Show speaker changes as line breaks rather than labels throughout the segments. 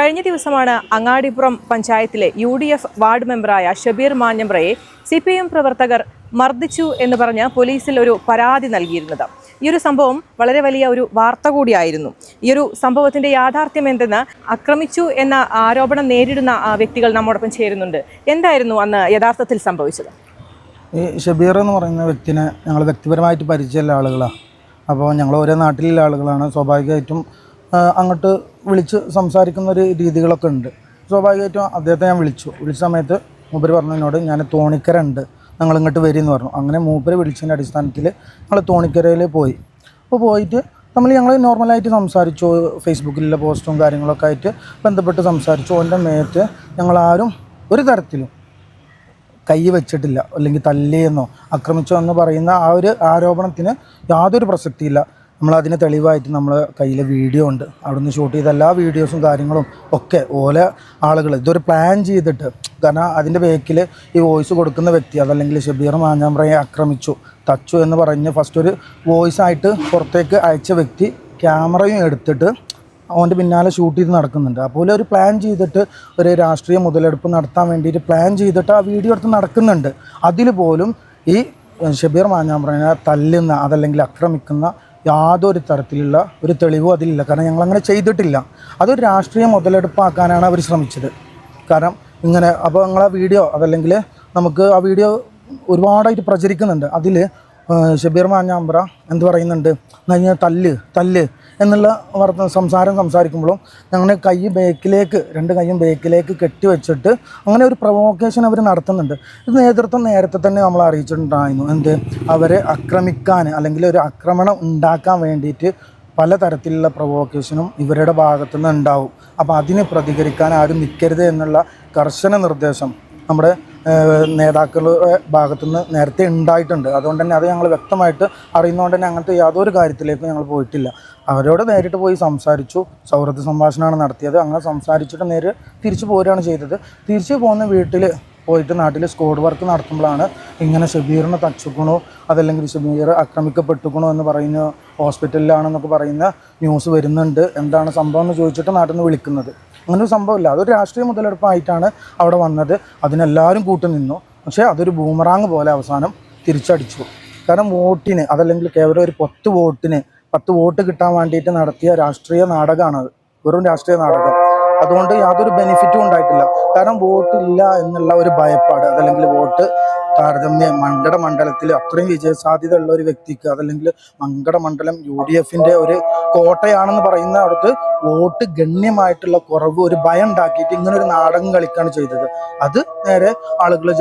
കഴിഞ്ഞ ദിവസമാണ് അങ്ങാടിപ്പുറം പഞ്ചായത്തിലെ UDF വാർഡ് മെമ്പറായ ഷബീർ മാഞ്ഞമ്പ്രയെ CPM പ്രവർത്തകർ മർദ്ദിച്ചു എന്ന് പറഞ്ഞ് പോലീസിൽ ഒരു പരാതി നൽകിയിരുന്നത്. ഈ ഒരു സംഭവം വളരെ വലിയ ഒരു വാർത്ത കൂടിയായിരുന്നു. ഈ ഒരു സംഭവത്തിന്റെ യാഥാർത്ഥ്യം എന്തെന്ന് ആക്രമിച്ചു എന്ന ആരോപണം നേരിടുന്ന വ്യക്തികൾ നമ്മോടൊപ്പം ചേരുന്നുണ്ട്. എന്തായിരുന്നു അന്ന് യഥാർത്ഥത്തിൽ സംഭവിച്ചത്?
ഈ ഷബീർ എന്ന് പറയുന്ന വ്യക്തിനെ ഞങ്ങൾ വ്യക്തിപരമായിട്ട് പരിചയമുള്ള ആളുകളാണ്. അപ്പോൾ ഞങ്ങൾ ഒരേ നാട്ടിലുള്ള ആളുകളാണ്. സ്വാഭാവികമായിട്ടും അങ്ങോട്ട് വിളിച്ച് സംസാരിക്കുന്ന ഒരു രീതികളൊക്കെ ഉണ്ട്. സ്വാഭാവികമായിട്ടും അദ്ദേഹത്തെ ഞാൻ വിളിച്ച സമയത്ത് മൂപ്പര് പറഞ്ഞു എന്നോട്, ഞാൻ തോണിക്കര ഉണ്ട്, ഞങ്ങൾ ഇങ്ങോട്ട് വരുമെന്ന് പറഞ്ഞു. അങ്ങനെ മൂപ്പര് വിളിച്ചതിൻ്റെ അടിസ്ഥാനത്തിൽ ഞങ്ങൾ തോണിക്കരയിൽ പോയി. അപ്പോൾ പോയിട്ട് ഞങ്ങൾ നോർമലായിട്ട് സംസാരിച്ചു. ഫേസ്ബുക്കിലുള്ള പോസ്റ്റും കാര്യങ്ങളൊക്കെ ആയിട്ട് ബന്ധപ്പെട്ട് സംസാരിച്ചു. അവൻ്റെ മേത്ത് ഞങ്ങളാരും ഒരു തരത്തിലും കൈ വെച്ചിട്ടില്ല, അല്ലെങ്കിൽ തല്ലിയെന്നോ ആക്രമിച്ചോ എന്ന് പറയുന്ന ആ ഒരു ആരോപണത്തിന് യാതൊരു പ്രസക്തിയില്ല. നമ്മളതിന് തെളിവായിട്ട് നമ്മൾ കയ്യിൽ വീഡിയോ ഉണ്ട്. അവിടുന്ന് ഷൂട്ട് ചെയ്ത എല്ലാ വീഡിയോസും കാര്യങ്ങളും ഒക്കെ ഓലെ ആളുകൾ ഇതൊരു പ്ലാൻ ചെയ്തിട്ട്, കാരണം അതിൻ്റെ ബേക്കിൽ ഈ വോയിസ് കൊടുക്കുന്ന വ്യക്തി, അതല്ലെങ്കിൽ ഷബീർ മാഞ്ഞമ്പ്രയെ ആക്രമിച്ചു, തച്ചു എന്ന് പറഞ്ഞ് ഫസ്റ്റ് ഒരു വോയിസായിട്ട് പുറത്തേക്ക് അയച്ച വ്യക്തി ക്യാമറയും എടുത്തിട്ട് അവൻ്റെ പിന്നാലെ ഷൂട്ട് ചെയ്ത് നടക്കുന്നുണ്ട്. അപ്പോൾ ഒരു പ്ലാൻ ചെയ്തിട്ട് ഒരു രാഷ്ട്രീയ മുതലെടുപ്പ് നടത്താൻ വേണ്ടിയിട്ട് പ്ലാൻ ചെയ്തിട്ട് ആ വീഡിയോ എടുത്ത് നടക്കുന്നുണ്ട്. അതിൽ പോലും ഈ ഷബീർ മാഞ്ഞമ്പ്രയെ തല്ലുന്ന അതല്ലെങ്കിൽ ആക്രമിക്കുന്ന യാതൊരു തരത്തിലുള്ള ഒരു തെളിവും അതിലില്ല. കാരണം ഞങ്ങളങ്ങനെ ചെയ്തിട്ടില്ല. അതൊരു രാഷ്ട്രീയ മുതലെടുപ്പാക്കാനാണ് അവർ ശ്രമിച്ചത്. കാരണം ഇങ്ങനെ അപ്പോൾ ഞങ്ങൾ ആ വീഡിയോ, അതല്ലെങ്കിൽ നമുക്ക് ആ വീഡിയോ ഒരുപാടായിട്ട് പ്രചരിക്കുന്നുണ്ട്. അതിൽ ഷബീർ മാഞ്ഞമ്പ്ര എന്ത് പറയുന്നുണ്ട്, തല്ല് എന്നുള്ള സംസാരിക്കുമ്പോഴും ഞങ്ങൾ രണ്ട് കൈയും ബേക്കിലേക്ക് കെട്ടിവെച്ചിട്ട് അങ്ങനെ ഒരു പ്രൊവോക്കേഷൻ അവർ നടത്തുന്നുണ്ട്. ഇത് നേതൃത്വം നേരത്തെ തന്നെ നമ്മൾ അറിയിച്ചിട്ടുണ്ടായിരുന്നു. അവരെ ആക്രമിക്കാൻ അല്ലെങ്കിൽ ഒരു ആക്രമണം ഉണ്ടാക്കാൻ വേണ്ടിയിട്ട് പലതരത്തിലുള്ള പ്രൊവോക്കേഷനും ഇവരുടെ ഭാഗത്തുനിന്ന് ഉണ്ടാവും. അപ്പോൾ അതിന് പ്രതികരിക്കാൻ ആരും നിൽക്കരുത് എന്നുള്ള കർശന നിർദ്ദേശം നമ്മുടെ നേതാക്കളുടെ ഭാഗത്തുനിന്ന് നേരത്തെ ഉണ്ടായിട്ടുണ്ട്. അതുകൊണ്ട് തന്നെ അത് ഞങ്ങൾ വ്യക്തമായിട്ട് അറിയുന്നതുകൊണ്ട് തന്നെ അങ്ങനത്തെ യാതൊരു കാര്യത്തിലേക്കും ഞങ്ങൾ പോയിട്ടില്ല. അവരോട് നേരിട്ട് പോയി സംസാരിച്ചു. സൗഹൃദ സംഭാഷണമാണ് നടത്തിയത്. അങ്ങനെ സംസാരിച്ചിട്ട് തിരിച്ചു പോരുകയാണ് ചെയ്തത്. തിരിച്ചു പോകുന്ന വീട്ടിൽ പോയിട്ട് നാട്ടിൽ സ്ക്വാഡ് വർക്ക് നടത്തുമ്പോഴാണ് ഇങ്ങനെ ഷബീറിനെ തച്ചുക്കണോ അതല്ലെങ്കിൽ ഷബീർ ആക്രമിക്കപ്പെട്ടുക്കണോ എന്ന് പറയുന്ന, ഹോസ്പിറ്റലിലാണെന്നൊക്കെ പറയുന്ന ന്യൂസ് വരുന്നുണ്ട്, എന്താണ് സംഭവം എന്ന് ചോദിച്ചിട്ട് നാട്ടിൽ നിന്ന് വിളിക്കുന്നത്. അങ്ങനൊരു സംഭവമില്ല. അതൊരു രാഷ്ട്രീയ മുതലെടുപ്പായിട്ടാണ് അവിടെ വന്നത്. അതിനെല്ലാവരും കൂട്ടുനിന്നു. പക്ഷേ അതൊരു ബൂമറാങ് പോലെ അവസാനം തിരിച്ചടിച്ചു. കാരണം വോട്ടിന്, അതല്ലെങ്കിൽ കേവലം ഒരു 10 വോട്ട് കിട്ടാൻ വേണ്ടിയിട്ട് നടത്തിയ രാഷ്ട്രീയ നാടകമാണത്. വെറും രാഷ്ട്രീയ നാടകം. അതുകൊണ്ട് യാതൊരു ബെനിഫിറ്റും ഉണ്ടായിട്ടില്ല. കാരണം വോട്ടില്ല എന്നുള്ള ഒരു ഭയപ്പാട്, അതല്ലെങ്കിൽ വോട്ട് താരതമ്യം മങ്കട മണ്ഡലത്തിൽ അത്രയും വിജയസാധ്യത ഉള്ള ഒരു വ്യക്തിക്ക്, അതല്ലെങ്കിൽ മങ്കട മണ്ഡലം UDFൻ്റെ ഒരു കോട്ടയാണെന്ന് പറയുന്ന അവിടുത്തെ വോട്ട് ഗണ്യമായിട്ടുള്ള കുറവ്, ഒരു ഭയം ഉണ്ടാക്കിയിട്ട് ഇങ്ങനെ ഒരു നാടകം കളിക്കുകയാണ് ചെയ്തത്. അത് നേരെ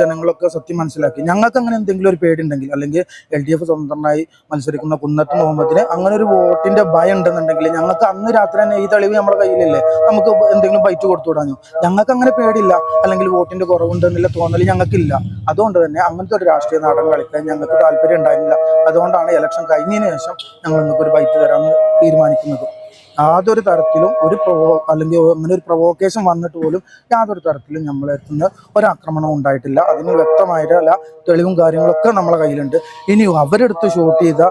ജനങ്ങളൊക്കെ സത്യം മനസ്സിലാക്കി. ഞങ്ങൾക്ക് അങ്ങനെ എന്തെങ്കിലും ഒരു പേടിയുണ്ടെങ്കിൽ, അല്ലെങ്കിൽ LDF സ്വതന്ത്രനായി മത്സരിക്കുന്ന കുന്നത്ത് മുഹമ്മദിന് അങ്ങനെ ഒരു വോട്ടിന്റെ ഭയം ഉണ്ടെന്നുണ്ടെങ്കിൽ ഞങ്ങൾക്ക് അന്ന് രാത്രി തന്നെ ഈ തെളിവ് നമ്മുടെ കയ്യിലില്ലേ, നമുക്ക് എന്തെങ്കിലും ബൈറ്റ് കൊടുത്തു വിടാനോ. ഞങ്ങൾക്ക് അങ്ങനെ പേടിയില്ല, അല്ലെങ്കിൽ വോട്ടിന്റെ കുറവുണ്ടെന്നുള്ള തോന്നൽ ഞങ്ങൾക്കില്ല. അതുകൊണ്ട് തന്നെ അങ്ങനത്തെ ഒരു രാഷ്ട്രീയ നാടകം കളിക്കാൻ ഞങ്ങൾക്ക് താല്പര്യം ഉണ്ടായിരുന്നില്ല. അതുകൊണ്ടാണ് ഇലക്ഷൻ കഴിഞ്ഞതിന് ശേഷം ഞങ്ങൾ നിങ്ങൾക്ക് ഒരു ബൈറ്റ് തരാമെന്ന് തീരുമാനിക്കുന്നത്. യാതൊരു തരത്തിലും അല്ലെങ്കിൽ അങ്ങനെ ഒരു പ്രൊവോക്കേഷൻ വന്നിട്ട് പോലും യാതൊരു തരത്തിലും നമ്മളെത്തുന്ന ഒരാക്രമണം ഉണ്ടായിട്ടില്ല. അതിന് വ്യക്തമായിട്ടുള്ള തെളിവും കാര്യങ്ങളൊക്കെ നമ്മളെ കയ്യിലുണ്ട്. ഇനി അവരെടുത്ത് ഷൂട്ട് ചെയ്ത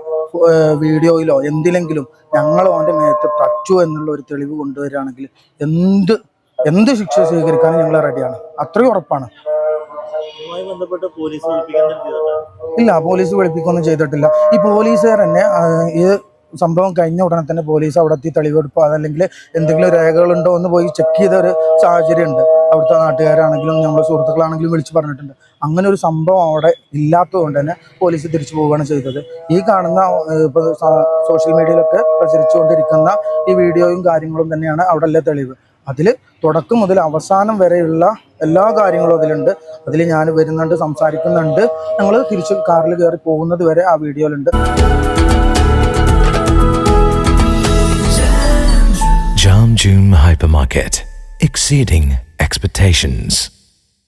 വീഡിയോയിലോ എന്തിലെങ്കിലും ഞങ്ങൾ അവൻ്റെ മേത്ത് തച്ചു എന്നുള്ള ഒരു തെളിവ് കൊണ്ടുവരികയാണെങ്കിൽ എന്ത് ശിക്ഷ സ്വീകരിക്കാനും ഞങ്ങൾ റെഡിയാണ്. അത്രയും ഉറപ്പാണ്. ഇല്ല, പോലീസ് വിളിപ്പിക്കൊന്നും ചെയ്തിട്ടില്ല. ഈ പോലീസുകാർ തന്നെ ഈ സംഭവം കഴിഞ്ഞ ഉടനെ തന്നെ പോലീസ് അവിടെ എത്തി തെളിവെടുപ്പ്, അതല്ലെങ്കിൽ എന്തെങ്കിലും രേഖകളുണ്ടോ എന്ന് പോയി ചെക്ക് ചെയ്ത ഒരു സാഹചര്യം ഉണ്ട്. അവിടുത്തെ നാട്ടുകാരാണെങ്കിലും നമ്മുടെ സുഹൃത്തുക്കളാണെങ്കിലും വിളിച്ച് പറഞ്ഞിട്ടുണ്ട്. അങ്ങനെ ഒരു സംഭവം അവിടെ ഇല്ലാത്തതുകൊണ്ട് തന്നെ പോലീസ് തിരിച്ചു പോവുകയാണ് ചെയ്തത്. ഈ കാണുന്ന ഇപ്പോൾ സോഷ്യൽ മീഡിയയിലൊക്കെ പ്രചരിച്ചുകൊണ്ടിരിക്കുന്ന ഈ വീഡിയോയും കാര്യങ്ങളും തന്നെയാണ് അവിടെ ഉള്ള തെളിവ്. അതിൽ തുടക്കം മുതൽ അവസാനം വരെയുള്ള എല്ലാ കാര്യങ്ങളും അതിലുണ്ട്. അതിൽ ഞാൻ വരുന്നുണ്ട്, സംസാരിക്കുന്നുണ്ട്. ഞങ്ങൾ തിരിച്ച് കാറിൽ കയറി പോകുന്നത് വരെ ആ വീഡിയോയിലുണ്ട്.
Jam June Hypermarket, exceeding expectations.